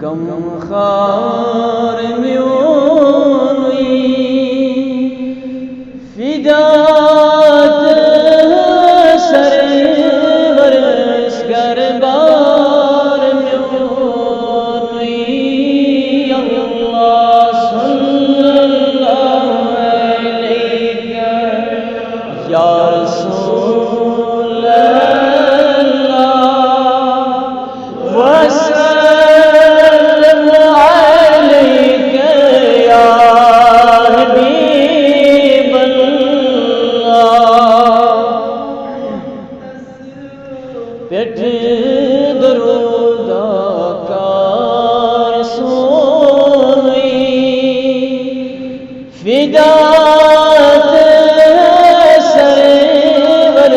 गमखार म्यूनी फिदात server गरबार म्यूनी अल्लाह सल्लल्लाहु अलैहि या रसूल अल्लाह वसल्लम अलैका या हबीब अल्लाह। पेट दरूदा कार सोनी फिदात सरवर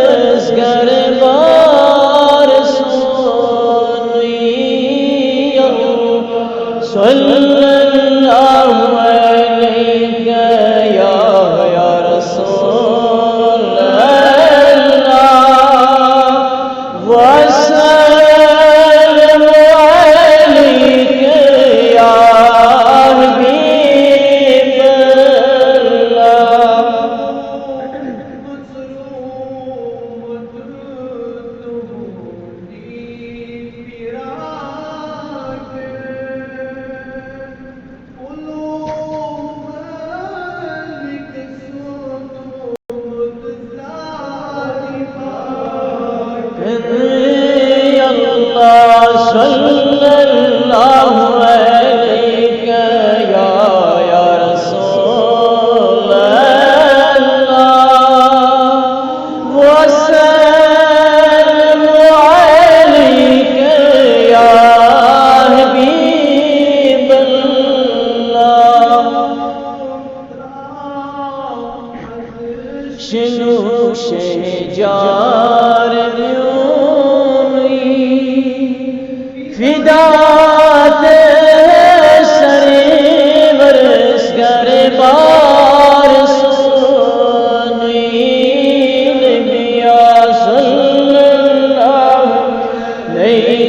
गरबार सोनी सल्लल्लाहु अलैका या रसूल अल्लाह वसल्लम अलैका या हबीब अल्लाह। अल्लाह सल्लल्लाहु अलैका या रसूल अल्लाह वसल्लम अलैका या हबीब अल्लाह। शिनु शहजार फिदात सरवर गरबार सोनी नबिया सल्लल्लाहु अलैहि